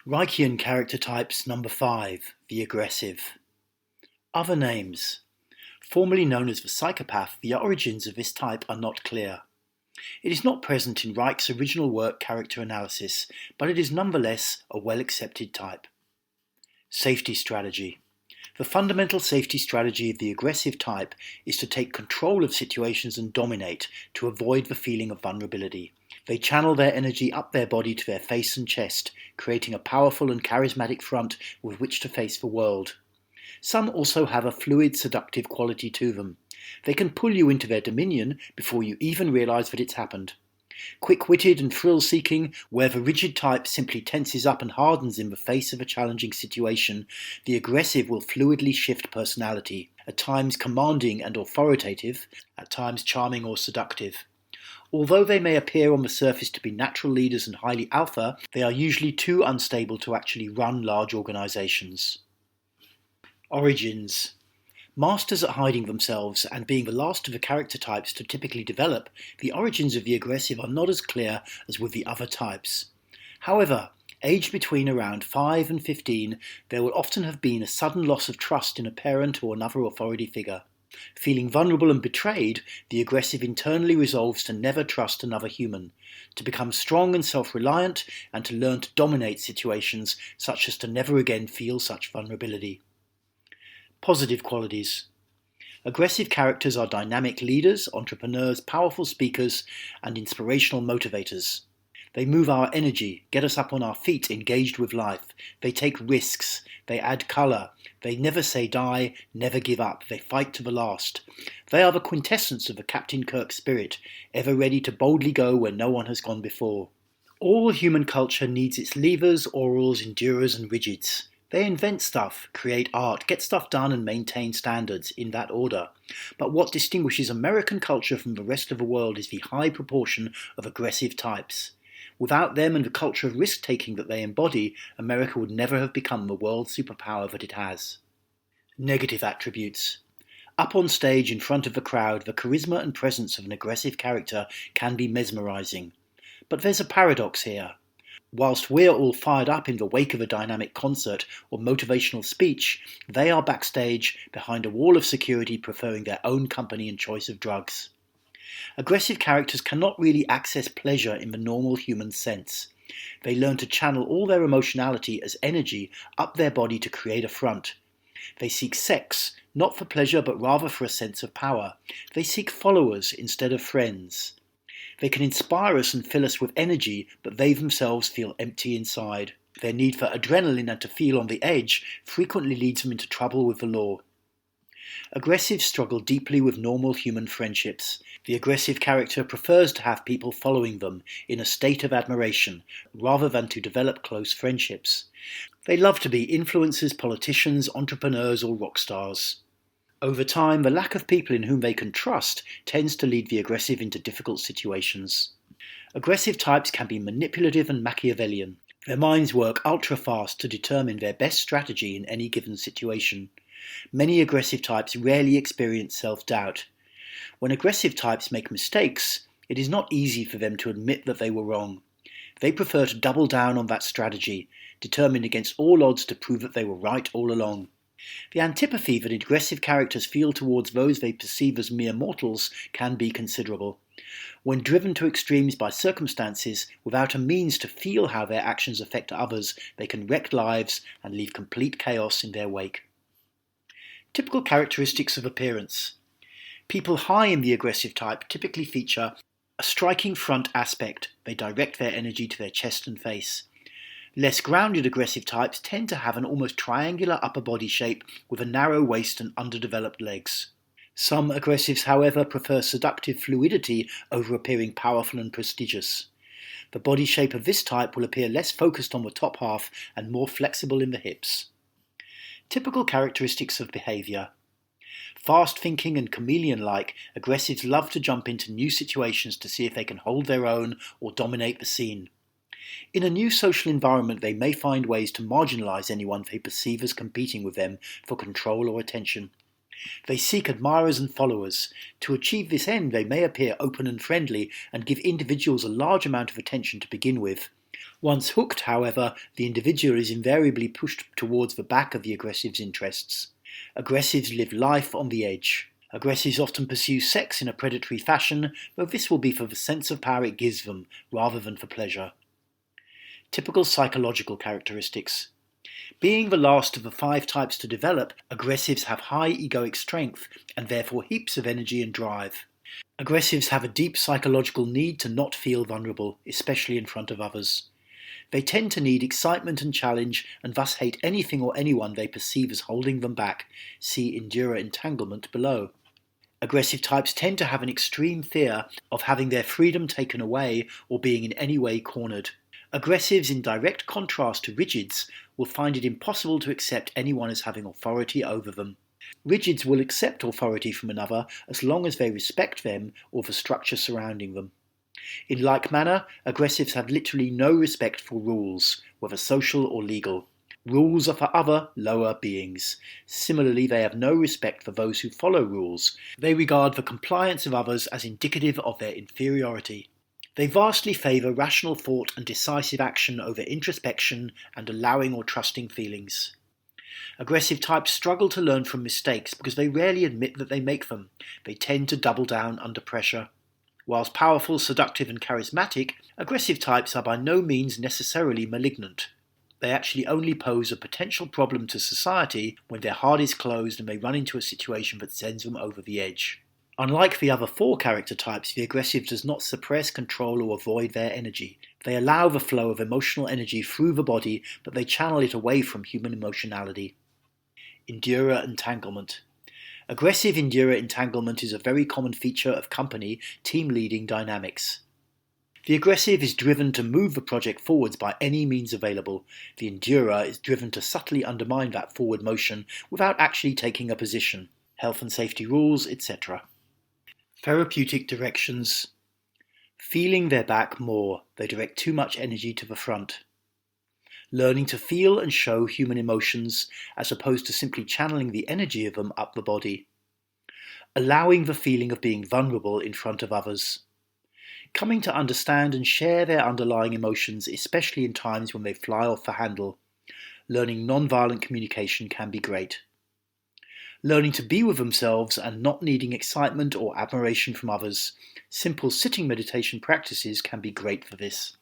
Reichian character types number 5, the aggressive. Other names. Formerly known as the psychopath, the origins of this type are not clear. It is not present in Reich's original work Character Analysis, but it is nonetheless a well-accepted type. Safety strategy. The fundamental safety strategy of the aggressive type is to take control of situations and dominate to avoid the feeling of vulnerability. They channel their energy up their body to their face and chest, creating a powerful and charismatic front with which to face the world. Some also have a fluid, seductive quality to them. They can pull you into their dominion before you even realize that it's happened. Quick-witted and thrill-seeking, where the rigid type simply tenses up and hardens in the face of a challenging situation, the aggressive will fluidly shift personality, at times commanding and authoritative, at times charming or seductive. Although they may appear on the surface to be natural leaders and highly alpha, they are usually too unstable to actually run large organizations. Origins. Masters at hiding themselves and being the last of the character types to typically develop, the origins of the aggressive are not as clear as with the other types. However, aged between around 5 and 15, there will often have been a sudden loss of trust in a parent or another authority figure. Feeling vulnerable and betrayed, the aggressive internally resolves to never trust another human, to become strong and self-reliant, and to learn to dominate situations such as to never again feel such vulnerability. Positive qualities. Aggressive characters are dynamic leaders, entrepreneurs, powerful speakers, and inspirational motivators. They move our energy, get us up on our feet, engaged with life. They take risks. They add colour. They never say die, never give up. They fight to the last. They are the quintessence of the Captain Kirk spirit, ever ready to boldly go where no one has gone before. All human culture needs its levers, orals, endurers, and rigids. They invent stuff, create art, get stuff done and maintain standards, in that order. But what distinguishes American culture from the rest of the world is the high proportion of aggressive types. Without them and the culture of risk-taking that they embody, America would never have become the world superpower that it has. Negative attributes. Up on stage in front of the crowd, the charisma and presence of an aggressive character can be mesmerizing. But there's a paradox here. Whilst we're all fired up in the wake of a dynamic concert or motivational speech, they are backstage behind a wall of security preferring their own company and choice of drugs. Aggressive characters cannot really access pleasure in the normal human sense. They learn to channel all their emotionality as energy up their body to create a front. They seek sex, not for pleasure but rather for a sense of power. They seek followers instead of friends. They can inspire us and fill us with energy, but they themselves feel empty inside. Their need for adrenaline and to feel on the edge frequently leads them into trouble with the law. Aggressives struggle deeply with normal human friendships. The aggressive character prefers to have people following them in a state of admiration, rather than to develop close friendships. They love to be influencers, politicians, entrepreneurs, or rock stars. Over time, the lack of people in whom they can trust tends to lead the aggressive into difficult situations. Aggressive types can be manipulative and Machiavellian. Their minds work ultra-fast to determine their best strategy in any given situation. Many aggressive types rarely experience self-doubt. When aggressive types make mistakes, it is not easy for them to admit that they were wrong. They prefer to double down on that strategy, determined against all odds to prove that they were right all along. The antipathy that aggressive characters feel towards those they perceive as mere mortals can be considerable. When driven to extremes by circumstances, without a means to feel how their actions affect others, they can wreck lives and leave complete chaos in their wake. Typical characteristics of appearance. People high in the aggressive type typically feature a striking front aspect. They direct their energy to their chest and face. Less grounded aggressive types tend to have an almost triangular upper body shape with a narrow waist and underdeveloped legs. Some aggressives, however, prefer seductive fluidity over appearing powerful and prestigious. The body shape of this type will appear less focused on the top half and more flexible in the hips. Typical characteristics of behaviour. Fast-thinking and chameleon-like, aggressives love to jump into new situations to see if they can hold their own or dominate the scene. In a new social environment, they may find ways to marginalize anyone they perceive as competing with them for control or attention. They seek admirers and followers. To achieve this end, they may appear open and friendly and give individuals a large amount of attention to begin with. Once hooked, however, the individual is invariably pushed towards the back of the aggressive's interests. Aggressives live life on the edge. Aggressives often pursue sex in a predatory fashion, though this will be for the sense of power it gives them, rather than for pleasure. Typical psychological characteristics. Being the last of the 5 types to develop, aggressives have high egoic strength and therefore heaps of energy and drive. Aggressives have a deep psychological need to not feel vulnerable, especially in front of others. They tend to need excitement and challenge and thus hate anything or anyone they perceive as holding them back. See Endura entanglement below. Aggressive types tend to have an extreme fear of having their freedom taken away or being in any way cornered. Aggressives, in direct contrast to rigids, will find it impossible to accept anyone as having authority over them. Rigids will accept authority from another as long as they respect them or the structure surrounding them. In like manner, aggressives have literally no respect for rules, whether social or legal. Rules are for other, lower beings. Similarly, they have no respect for those who follow rules. They regard the compliance of others as indicative of their inferiority. They vastly favour rational thought and decisive action over introspection and allowing or trusting feelings. Aggressive types struggle to learn from mistakes because they rarely admit that they make them. They tend to double down under pressure. Whilst powerful, seductive and charismatic, aggressive types are by no means necessarily malignant. They actually only pose a potential problem to society when their heart is closed and they run into a situation that sends them over the edge. Unlike the other 4 character types, the aggressive does not suppress, control or avoid their energy. They allow the flow of emotional energy through the body, but they channel it away from human emotionality. Endura entanglement. Aggressive Endura entanglement is a very common feature of company team leading dynamics. The aggressive is driven to move the project forwards by any means available. The Endurer is driven to subtly undermine that forward motion without actually taking a position. Health and safety rules, etc. Therapeutic directions. Feeling their back more, they direct too much energy to the front. Learning to feel and show human emotions as opposed to simply channeling the energy of them up the body. Allowing the feeling of being vulnerable in front of others. Coming to understand and share their underlying emotions, especially in times when they fly off the handle. Learning non-violent communication can be great. Learning to be with themselves and not needing excitement or admiration from others. Simple sitting meditation practices can be great for this.